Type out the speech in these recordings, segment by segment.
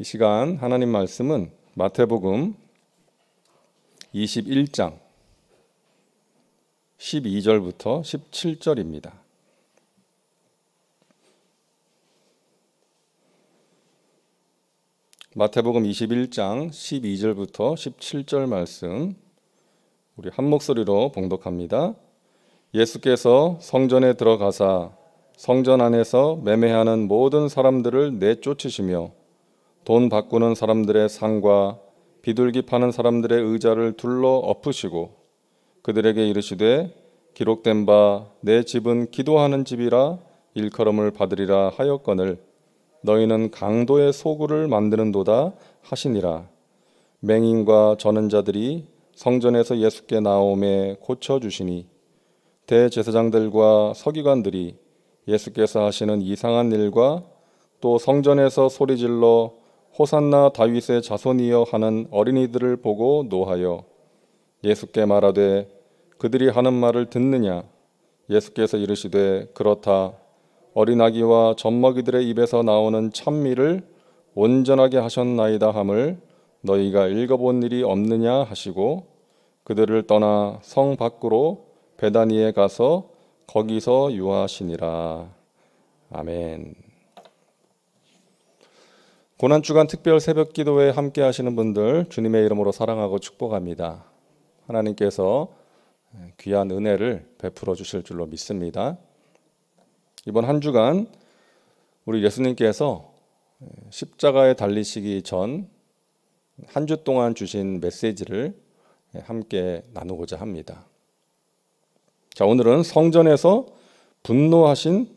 이 시간 하나님 말씀은 마태복음 21장 12절부터 17절입니다. 마태복음 21장 12절부터 17절 말씀 우리 한 목소리로 봉독합니다. 예수께서 성전에 들어가사 성전 안에서 매매하는 모든 사람들을 내쫓으시며 돈 바꾸는 사람들의 상과 비둘기 파는 사람들의 의자를 둘러 엎으시고 그들에게 이르시되 기록된 바 내 집은 기도하는 집이라 일컬음을 받으리라 하였거늘 너희는 강도의 소굴을 만드는도다 하시니라. 맹인과 저는 자들이 성전에서 예수께 나오매 고쳐주시니 대제사장들과 서기관들이 예수께서 하시는 이상한 일과 또 성전에서 소리질러 호산나 다윗의 자손이여 하는 어린이들을 보고 노하여 예수께 말하되 그들이 하는 말을 듣느냐. 예수께서 이르시되 그렇다. 어린아기와 젖먹이들의 입에서 나오는 찬미를 온전하게 하셨나이다 함을 너희가 읽어본 일이 없느냐 하시고 그들을 떠나 성 밖으로 베다니에 가서 거기서 유하시니라. 아멘. 고난주간 특별 새벽기도에 함께 하시는 분들 주님의 이름으로 사랑하고 축복합니다. 하나님께서 귀한 은혜를 베풀어 주실 줄로 믿습니다. 이번 한 주간 우리 예수님께서 십자가에 달리시기 전 한 주 동안 주신 메시지를 함께 나누고자 합니다. 자, 오늘은 성전에서 분노하신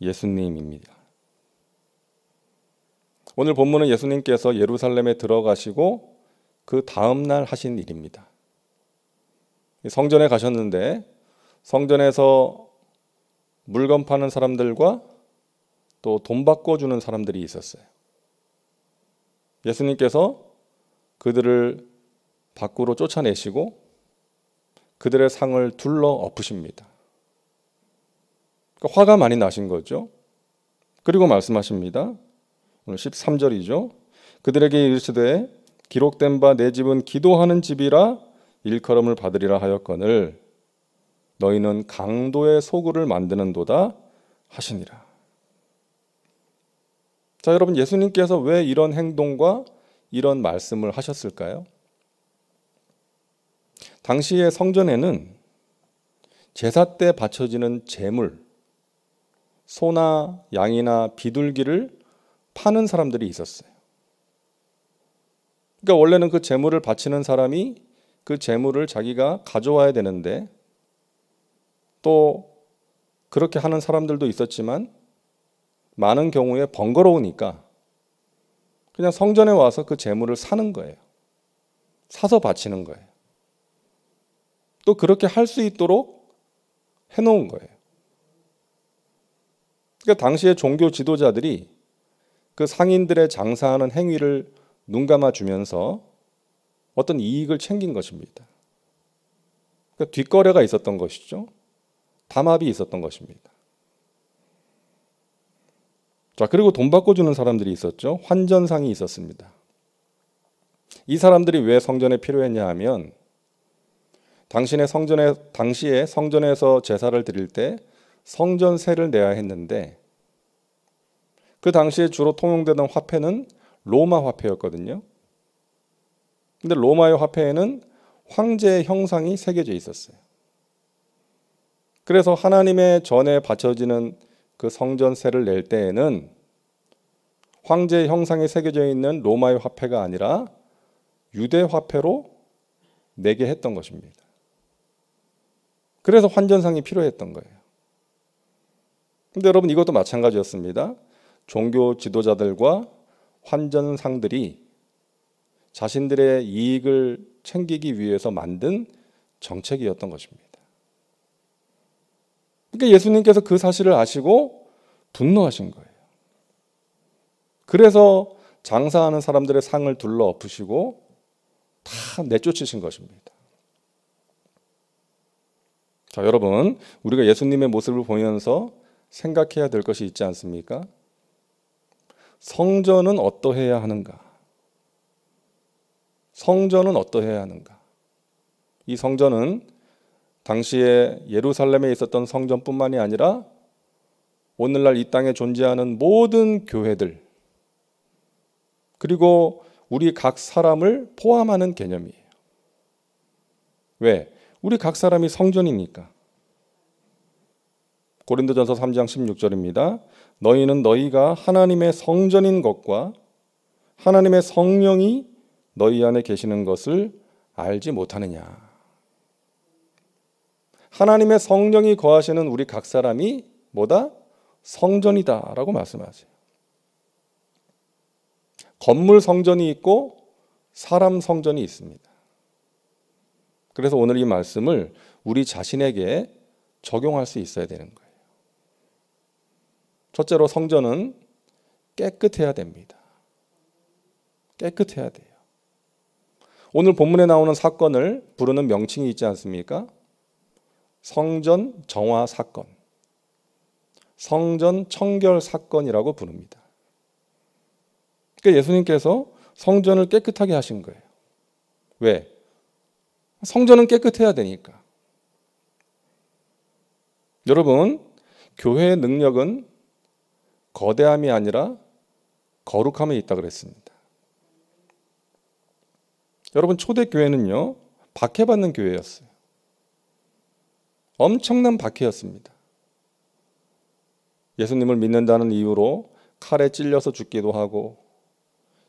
예수님입니다. 오늘 본문은 예수님께서 예루살렘에 들어가시고 그 다음 날 하신 일입니다. 성전에 가셨는데 성전에서 물건 파는 사람들과 또 돈 바꿔주는 사람들이 있었어요. 예수님께서 그들을 밖으로 쫓아내시고 그들의 상을 둘러 엎으십니다. 그러니까 화가 많이 나신 거죠. 그리고 말씀하십니다. 오늘 13절이죠. 그들에게 이르시되 기록된 바 내 집은 기도하는 집이라 일컬음을 받으리라 하였거늘 너희는 강도의 소굴을 만드는도다 하시니라. 자, 여러분, 예수님께서 왜 이런 행동과 이런 말씀을 하셨을까요? 당시의 성전에는 제사 때 바쳐지는 제물, 소나 양이나 비둘기를 파는 사람들이 있었어요. 그러니까 원래는 그 제물을 바치는 사람이 그 제물을 자기가 가져와야 되는데 또 그렇게 하는 사람들도 있었지만 많은 경우에 번거로우니까 그냥 성전에 와서 그 제물을 사는 거예요. 사서 바치는 거예요. 또 그렇게 할 수 있도록 해놓은 거예요. 그러니까 당시의 종교 지도자들이 그 상인들의 장사하는 행위를 눈감아 주면서 어떤 이익을 챙긴 것입니다. 그러니까 뒷거래가 있었던 것이죠. 담합이 있었던 것입니다. 자, 그리고 돈 바꿔주는 사람들이 있었죠. 환전상이 있었습니다. 이 사람들이 왜 성전에 필요했냐 하면 당시에 성전에서 제사를 드릴 때 성전세를 내야 했는데 그 당시에 주로 통용되던 화폐는 로마 화폐였거든요. 근데 로마의 화폐에는 황제의 형상이 새겨져 있었어요. 그래서 하나님의 전에 바쳐지는 그 성전세를 낼 때에는 황제의 형상이 새겨져 있는 로마의 화폐가 아니라 유대 화폐로 내게 했던 것입니다. 그래서 환전상이 필요했던 거예요. 근데 여러분, 이것도 마찬가지였습니다. 종교 지도자들과 환전상들이 자신들의 이익을 챙기기 위해서 만든 정책이었던 것입니다. 그러니까 예수님께서 그 사실을 아시고 분노하신 거예요. 그래서 장사하는 사람들의 상을 둘러 엎으시고 다 내쫓으신 것입니다. 자, 여러분, 우리가 예수님의 모습을 보면서 생각해야 될 것이 있지 않습니까? 성전은 어떠해야 하는가? 성전은 어떠해야 하는가? 이 성전은 당시에 예루살렘에 있었던 성전뿐만이 아니라 오늘날 이 땅에 존재하는 모든 교회들, 그리고 우리 각 사람을 포함하는 개념이에요. 왜? 우리 각 사람이 성전이니까. 고린도전서 3장 16절입니다. 너희는 너희가 하나님의 성전인 것과 하나님의 성령이 너희 안에 계시는 것을 알지 못하느냐. 하나님의 성령이 거하시는 우리 각 사람이 뭐다? 성전이다 라고 말씀하세요. 건물 성전이 있고 사람 성전이 있습니다. 그래서 오늘 이 말씀을 우리 자신에게 적용할 수 있어야 되는 거예요. 첫째로 성전은 깨끗해야 됩니다. 깨끗해야 돼요. 오늘 본문에 나오는 사건을 부르는 명칭이 있지 않습니까? 성전 정화 사건, 성전 청결 사건이라고 부릅니다. 그러니까 예수님께서 성전을 깨끗하게 하신 거예요. 왜? 성전은 깨끗해야 되니까. 여러분, 교회의 능력은 거대함이 아니라 거룩함에 있다 그랬습니다. 여러분, 초대교회는요, 박해받는 교회였어요. 엄청난 박해였습니다. 예수님을 믿는다는 이유로 칼에 찔려서 죽기도 하고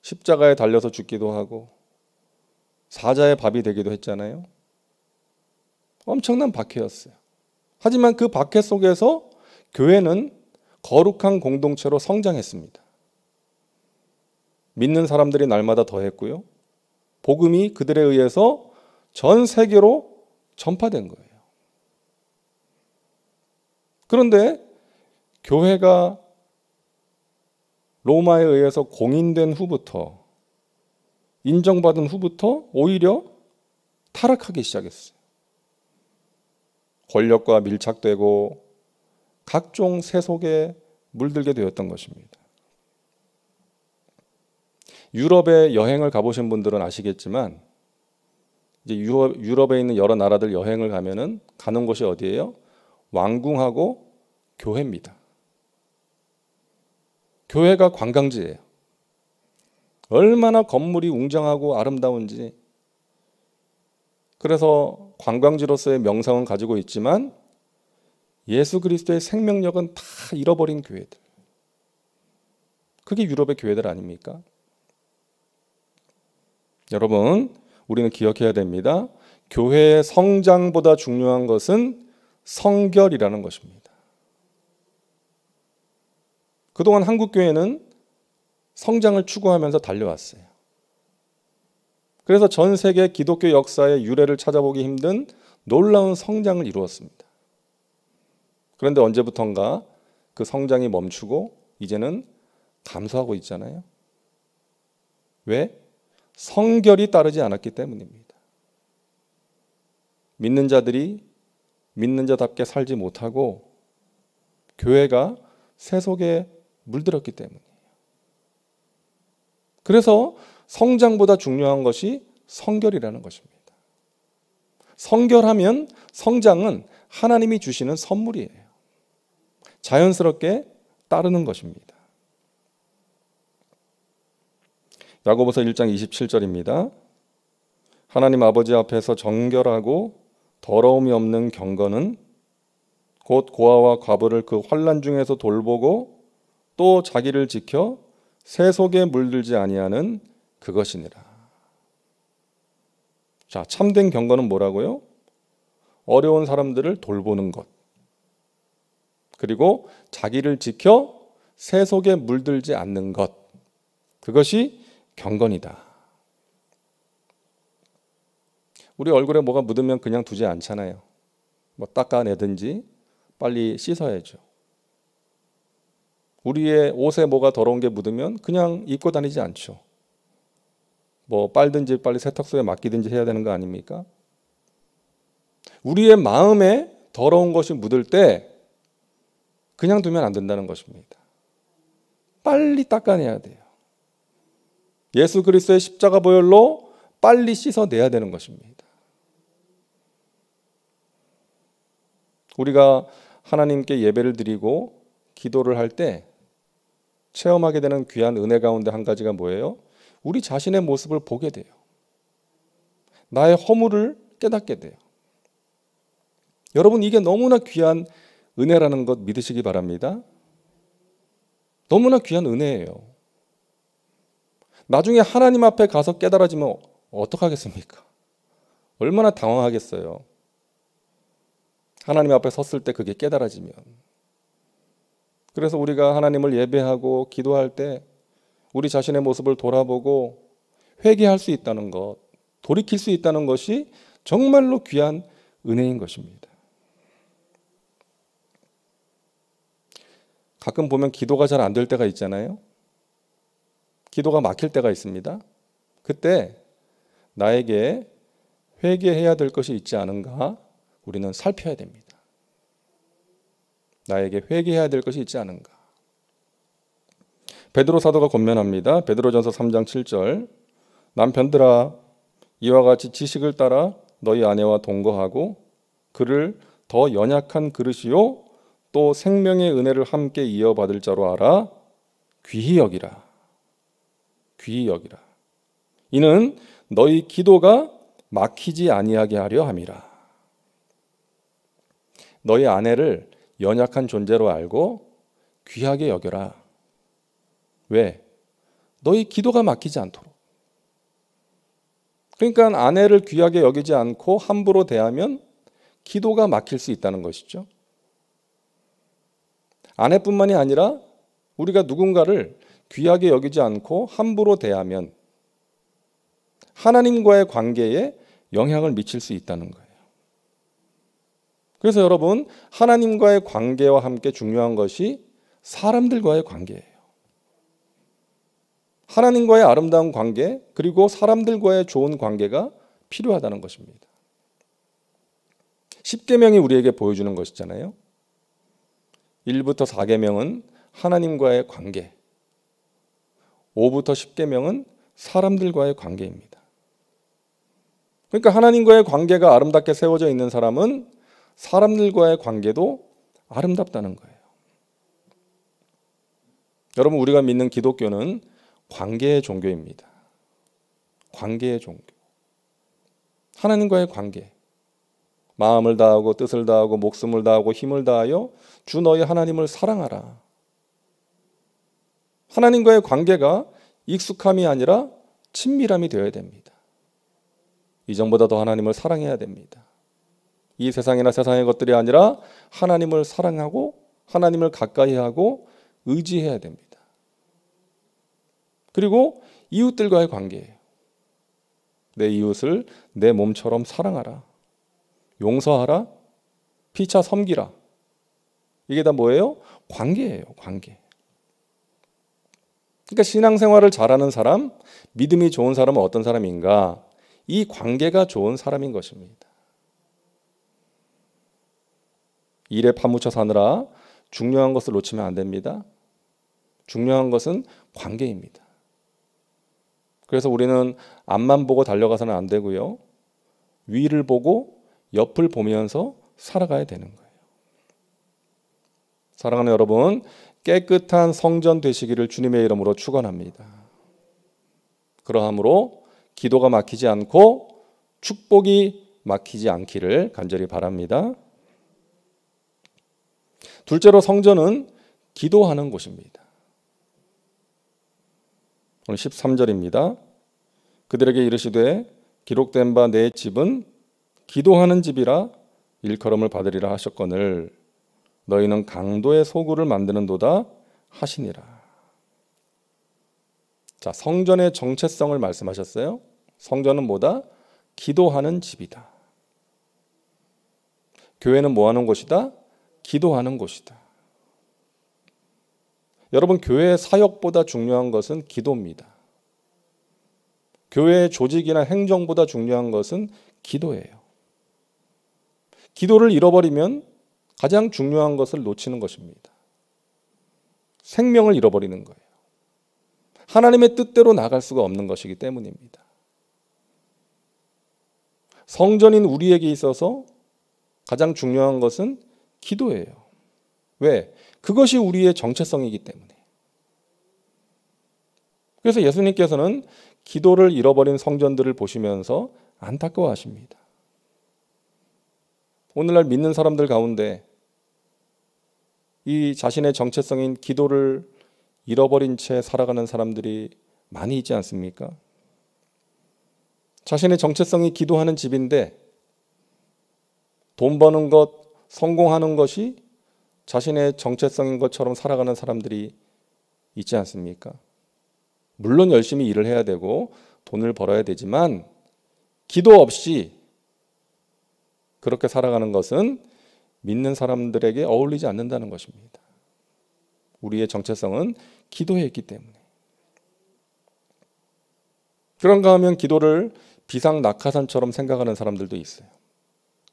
십자가에 달려서 죽기도 하고 사자의 밥이 되기도 했잖아요. 엄청난 박해였어요. 하지만 그 박해 속에서 교회는 거룩한 공동체로 성장했습니다. 믿는 사람들이 날마다 더했고요. 복음이 그들에 의해서 전 세계로 전파된 거예요. 그런데 교회가 로마에 의해서 공인된 후부터, 인정받은 후부터 오히려 타락하기 시작했어요. 권력과 밀착되고 각종 세속에 물들게 되었던 것입니다. 유럽에 여행을 가보신 분들은 아시겠지만 이제 유럽에 있는 여러 나라들 여행을 가면은 가는 곳이 어디예요? 왕궁하고 교회입니다. 교회가 관광지예요. 얼마나 건물이 웅장하고 아름다운지. 그래서 관광지로서의 명성은 가지고 있지만 예수 그리스도의 생명력은 다 잃어버린 교회들. 그게 유럽의 교회들 아닙니까? 여러분, 우리는 기억해야 됩니다. 교회의 성장보다 중요한 것은 성결이라는 것입니다. 그동안 한국교회는 성장을 추구하면서 달려왔어요. 그래서 전 세계 기독교 역사의 유래를 찾아보기 힘든 놀라운 성장을 이루었습니다. 그런데 언제부턴가 그 성장이 멈추고 이제는 감소하고 있잖아요. 왜? 성결이 따르지 않았기 때문입니다. 믿는 자들이 믿는 자답게 살지 못하고 교회가 세속에 물들었기 때문이에요. 그래서 성장보다 중요한 것이 성결이라는 것입니다. 성결하면 성장은 하나님이 주시는 선물이에요. 자연스럽게 따르는 것입니다. 야고보서 1장 27절입니다. 하나님 아버지 앞에서 정결하고 더러움이 없는 경건은 곧 고아와 과부를 그 환난 중에서 돌보고 또 자기를 지켜 세속에 물들지 아니하는 그것이니라. 자, 참된 경건은 뭐라고요? 어려운 사람들을 돌보는 것. 그리고 자기를 지켜 세속에 물들지 않는 것. 그것이 경건이다. 우리 얼굴에 뭐가 묻으면 그냥 두지 않잖아요. 뭐 닦아내든지 빨리 씻어야죠. 우리의 옷에 뭐가 더러운 게 묻으면 그냥 입고 다니지 않죠. 뭐 빨든지 빨리 세탁소에 맡기든지 해야 되는 거 아닙니까? 우리의 마음에 더러운 것이 묻을 때 그냥 두면 안 된다는 것입니다. 빨리 닦아내야 돼요. 예수 그리스도의 십자가 보혈로 빨리 씻어내야 되는 것입니다. 우리가 하나님께 예배를 드리고 기도를 할 때 체험하게 되는 귀한 은혜 가운데 한 가지가 뭐예요? 우리 자신의 모습을 보게 돼요. 나의 허물을 깨닫게 돼요. 여러분, 이게 너무나 귀한 은혜라는 것 믿으시기 바랍니다. 너무나 귀한 은혜예요. 나중에 하나님 앞에 가서 깨달아지면 어떡하겠습니까? 얼마나 당황하겠어요. 하나님 앞에 섰을 때 그게 깨달아지면. 그래서 우리가 하나님을 예배하고 기도할 때 우리 자신의 모습을 돌아보고 회개할 수 있다는 것, 돌이킬 수 있다는 것이 정말로 귀한 은혜인 것입니다. 가끔 보면 기도가 잘 안 될 때가 있잖아요. 기도가 막힐 때가 있습니다. 그때 나에게 회개해야 될 것이 있지 않은가 우리는 살펴야 됩니다. 나에게 회개해야 될 것이 있지 않은가. 베드로 사도가 권면합니다. 베드로전서 3장 7절. 남편들아, 이와 같이 지식을 따라 너희 아내와 동거하고 그를 더 연약한 그릇이요 또 생명의 은혜를 함께 이어받을 자로 알아 귀히 여기라. 귀히 여기라. 이는 너희 기도가 막히지 아니하게 하려 함이라. 너희 아내를 연약한 존재로 알고 귀하게 여겨라. 왜? 너희 기도가 막히지 않도록. 그러니까 아내를 귀하게 여기지 않고 함부로 대하면 기도가 막힐 수 있다는 것이죠. 아내뿐만이 아니라 우리가 누군가를 귀하게 여기지 않고 함부로 대하면 하나님과의 관계에 영향을 미칠 수 있다는 거예요. 그래서 여러분, 하나님과의 관계와 함께 중요한 것이 사람들과의 관계예요. 하나님과의 아름다운 관계, 그리고 사람들과의 좋은 관계가 필요하다는 것입니다. 십계명이 우리에게 보여주는 것이잖아요. 1부터 4계명은 하나님과의 관계, 5부터 10계명은 사람들과의 관계입니다. 그러니까 하나님과의 관계가 아름답게 세워져 있는 사람은 사람들과의 관계도 아름답다는 거예요. 여러분, 우리가 믿는 기독교는 관계의 종교입니다. 관계의 종교. 하나님과의 관계. 마음을 다하고 뜻을 다하고 목숨을 다하고 힘을 다하여 주 너희 하나님을 사랑하라. 하나님과의 관계가 익숙함이 아니라 친밀함이 되어야 됩니다. 이전보다 더 하나님을 사랑해야 됩니다. 이 세상이나 세상의 것들이 아니라 하나님을 사랑하고 하나님을 가까이 하고 의지해야 됩니다. 그리고 이웃들과의 관계예요. 내 이웃을 내 몸처럼 사랑하라. 용서하라. 피차 섬기라. 이게 다 뭐예요? 관계예요. 관계. 그러니까 신앙생활을 잘하는 사람, 믿음이 좋은 사람은 어떤 사람인가? 이 관계가 좋은 사람인 것입니다. 일에 파묻혀 사느라 중요한 것을 놓치면 안 됩니다. 중요한 것은 관계입니다. 그래서 우리는 앞만 보고 달려가서는 안 되고요. 위를 보고 옆을 보면서 살아가야 되는 거예요. 사랑하는 여러분, 깨끗한 성전 되시기를 주님의 이름으로 축원합니다. 그러함으로 기도가 막히지 않고 축복이 막히지 않기를 간절히 바랍니다. 둘째로, 성전은 기도하는 곳입니다. 오늘 13절입니다. 그들에게 이르시되 기록된 바 내 집은 기도하는 집이라 일컬음을 받으리라 하셨거늘 너희는 강도의 소굴을 만드는도다 하시니라. 자, 성전의 정체성을 말씀하셨어요. 성전은 뭐다? 기도하는 집이다. 교회는 뭐 하는 곳이다? 기도하는 곳이다. 여러분, 교회의 사역보다 중요한 것은 기도입니다. 교회의 조직이나 행정보다 중요한 것은 기도예요. 기도를 잃어버리면 가장 중요한 것을 놓치는 것입니다. 생명을 잃어버리는 거예요. 하나님의 뜻대로 나갈 수가 없는 것이기 때문입니다. 성전인 우리에게 있어서 가장 중요한 것은 기도예요. 왜? 그것이 우리의 정체성이기 때문에. 그래서 예수님께서는 기도를 잃어버린 성전들을 보시면서 안타까워하십니다. 오늘날 믿는 사람들 가운데 이 자신의 정체성인 기도를 잃어버린 채 살아가는 사람들이 많이 있지 않습니까? 자신의 정체성이 기도하는 집인데 돈 버는 것, 성공하는 것이 자신의 정체성인 것처럼 살아가는 사람들이 있지 않습니까? 물론 열심히 일을 해야 되고 돈을 벌어야 되지만 기도 없이 그렇게 살아가는 것은 믿는 사람들에게 어울리지 않는다는 것입니다. 우리의 정체성은 기도에 있기 때문에. 그런가 하면 기도를 비상낙하산처럼 생각하는 사람들도 있어요.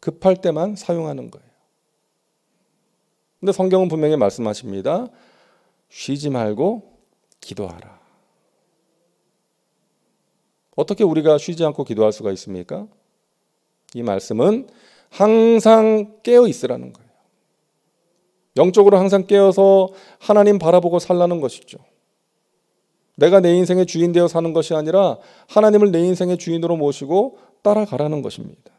급할 때만 사용하는 거예요. 근데 성경은 분명히 말씀하십니다. 쉬지 말고 기도하라. 어떻게 우리가 쉬지 않고 기도할 수가 있습니까? 이 말씀은 항상 깨어 있으라는 거예요. 영적으로 항상 깨어서 하나님 바라보고 살라는 것이죠. 내가 내 인생의 주인 되어 사는 것이 아니라 하나님을 내 인생의 주인으로 모시고 따라가라는 것입니다.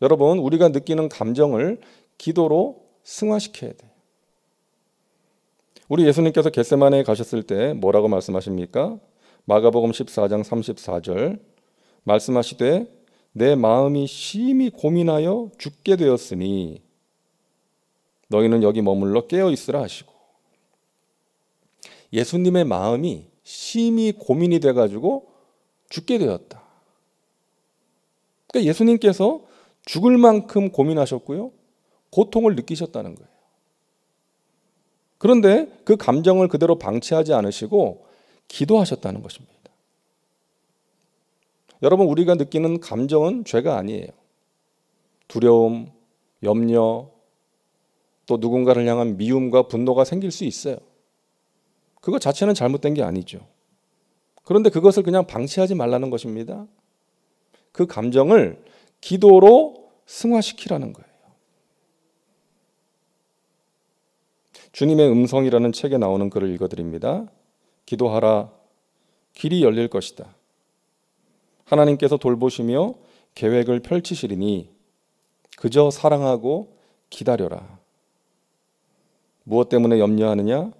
여러분, 우리가 느끼는 감정을 기도로 승화시켜야 돼요. 우리 예수님께서 겟세마네에 가셨을 때 뭐라고 말씀하십니까? 마가복음 14장 34절 말씀하시되 내 마음이 심히 고민하여 죽게 되었으니 너희는 여기 머물러 깨어 있으라 하시고, 예수님의 마음이 심히 고민이 돼가지고 죽게 되었다. 그러니까 예수님께서 죽을 만큼 고민하셨고요, 고통을 느끼셨다는 거예요. 그런데 그 감정을 그대로 방치하지 않으시고 기도하셨다는 것입니다. 여러분, 우리가 느끼는 감정은 죄가 아니에요. 두려움, 염려, 또 누군가를 향한 미움과 분노가 생길 수 있어요. 그거 자체는 잘못된 게 아니죠. 그런데 그것을 그냥 방치하지 말라는 것입니다. 그 감정을 기도로 승화시키라는 거예요. 주님의 음성이라는 책에 나오는 글을 읽어드립니다. 기도하라, 길이 열릴 것이다. 하나님께서 돌보시며 계획을 펼치시리니 그저 사랑하고 기다려라. 무엇 때문에 염려하느냐?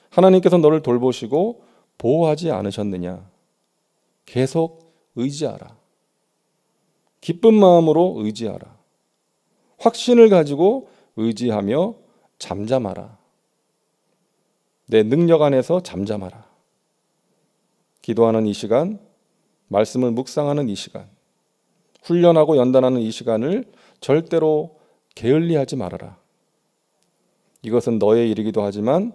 하나님께서 너를 돌보시고 보호하지 않으셨느냐? 계속 의지하라. 기쁜 마음으로 의지하라. 확신을 가지고 의지하며 잠잠하라. 내 능력 안에서 잠잠하라. 기도하는 이 시간, 말씀을 묵상하는 이 시간, 훈련하고 연단하는 이 시간을 절대로 게을리하지 말아라. 이것은 너의 일이기도 하지만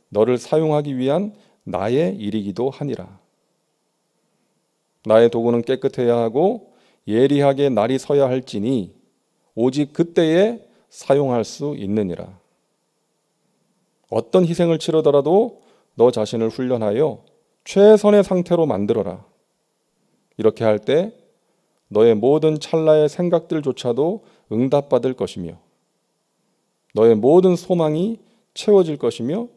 너를 사용하기 위한 나의 일이기도 하니라. 나의 도구는 깨끗해야 하고 예리하게 날이 서야 할지니 오직 그때에 사용할 수 있느니라. 어떤 희생을 치르더라도 너 자신을 훈련하여 최선의 상태로 만들어라. 이렇게 할 때 너의 모든 찰나의 생각들조차도 응답받을 것이며 너의 모든 소망이 채워질 것이며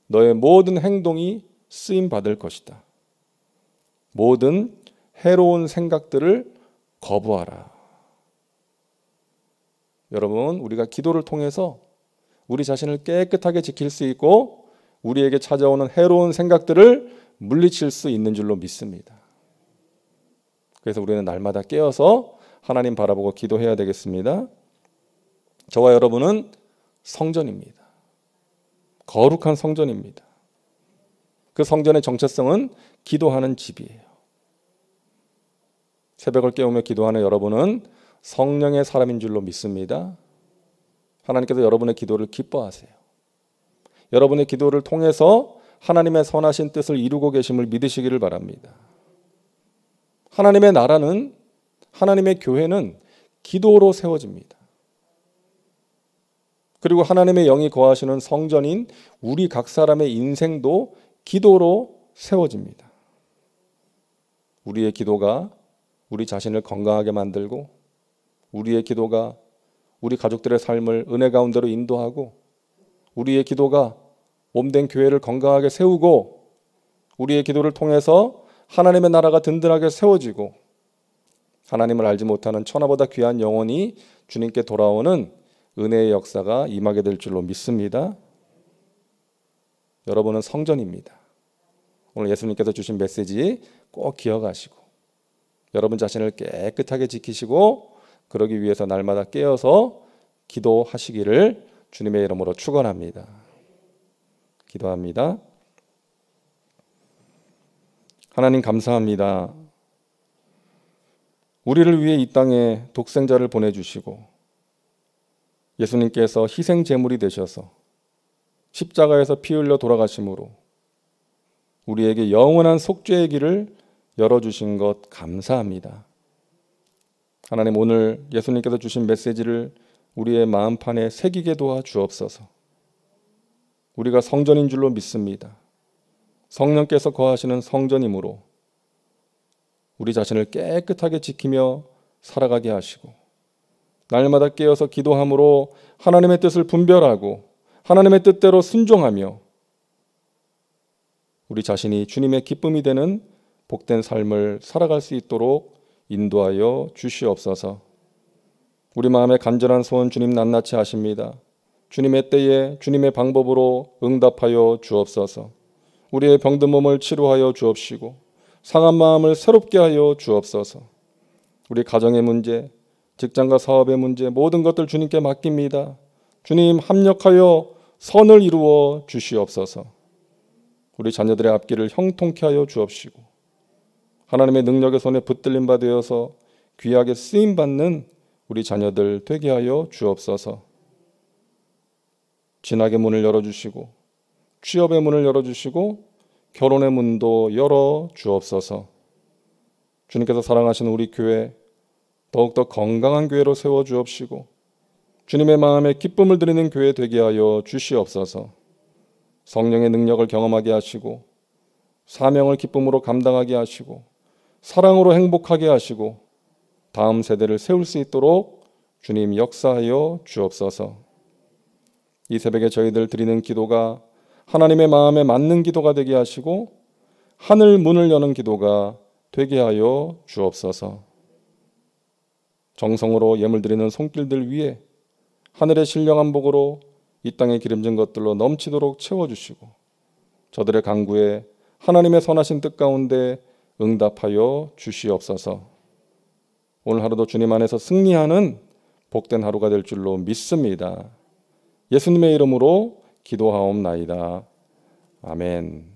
너의 모든 행동이 쓰임받을 것이다. 모든 해로운 생각들을 거부하라. 여러분, 우리가 기도를 통해서 우리 자신을 깨끗하게 지킬 수 있고 우리에게 찾아오는 해로운 생각들을 물리칠 수 있는 줄로 믿습니다. 그래서 우리는 날마다 깨어서 하나님 바라보고 기도해야 되겠습니다. 저와 여러분은 성전입니다. 거룩한 성전입니다. 그 성전의 정체성은 기도하는 집이에요. 새벽을 깨우며 기도하는 여러분은 성령의 사람인 줄로 믿습니다. 하나님께서 여러분의 기도를 기뻐하세요. 여러분의 기도를 통해서 하나님의 선하신 뜻을 이루고 계심을 믿으시기를 바랍니다. 하나님의 나라는, 하나님의 교회는 기도로 세워집니다. 그리고 하나님의 영이 거하시는 성전인 우리 각 사람의 인생도 기도로 세워집니다. 우리의 기도가 우리 자신을 건강하게 만들고, 우리의 기도가 우리 가족들의 삶을 은혜 가운데로 인도하고, 우리의 기도가 몸된 교회를 건강하게 세우고, 우리의 기도를 통해서 하나님의 나라가 든든하게 세워지고, 하나님을 알지 못하는 천하보다 귀한 영혼이 주님께 돌아오는 은혜의 역사가 임하게 될 줄로 믿습니다. 여러분은 성전입니다. 오늘 예수님께서 주신 메시지 꼭 기억하시고, 여러분 자신을 깨끗하게 지키시고, 그러기 위해서 날마다 깨어서 기도하시기를 주님의 이름으로 축원합니다. 기도합니다. 하나님 감사합니다. 우리를 위해 이 땅에 독생자를 보내주시고, 예수님께서 희생 제물이 되셔서 십자가에서 피 흘려 돌아가심으로 우리에게 영원한 속죄의 길을 열어주신 것 감사합니다. 하나님, 오늘 예수님께서 주신 메시지를 우리의 마음판에 새기게 도와 주옵소서. 우리가 성전인 줄로 믿습니다. 성령께서 거하시는 성전이므로 우리 자신을 깨끗하게 지키며 살아가게 하시고, 날마다 깨어서 기도함으로 하나님의 뜻을 분별하고 하나님의 뜻대로 순종하며 우리 자신이 주님의 기쁨이 되는 복된 삶을 살아갈 수 있도록 인도하여 주시옵소서. 우리 마음의 간절한 소원 주님 낱낱이 아십니다. 주님의 때에 주님의 방법으로 응답하여 주옵소서. 우리의 병든 몸을 치료하여 주옵시고 상한 마음을 새롭게 하여 주옵소서. 우리 가정의 문제, 직장과 사업의 문제, 모든 것들 주님께 맡깁니다. 주님, 합력하여 선을 이루어 주시옵소서. 우리 자녀들의 앞길을 형통케 하여 주옵시고 하나님의 능력의 손에 붙들림 바 되어서 귀하게 쓰임받는 우리 자녀들 되게 하여 주옵소서. 진학의 문을 열어주시고 취업의 문을 열어주시고 결혼의 문도 열어 주옵소서. 주님께서 사랑하시는 우리 교회 더욱더 건강한 교회로 세워 주옵시고 주님의 마음에 기쁨을 드리는 교회 되게 하여 주시옵소서. 성령의 능력을 경험하게 하시고 사명을 기쁨으로 감당하게 하시고 사랑으로 행복하게 하시고 다음 세대를 세울 수 있도록 주님 역사하여 주옵소서. 이 새벽에 저희들 드리는 기도가 하나님의 마음에 맞는 기도가 되게 하시고 하늘 문을 여는 기도가 되게 하여 주옵소서. 정성으로 예물 드리는 손길들 위에 하늘의 신령한 복으로 이 땅에 기름진 것들로 넘치도록 채워주시고 저들의 간구에 하나님의 선하신 뜻 가운데 응답하여 주시옵소서. 오늘 하루도 주님 안에서 승리하는 복된 하루가 될 줄로 믿습니다. 예수님의 이름으로 기도하옵나이다. 아멘.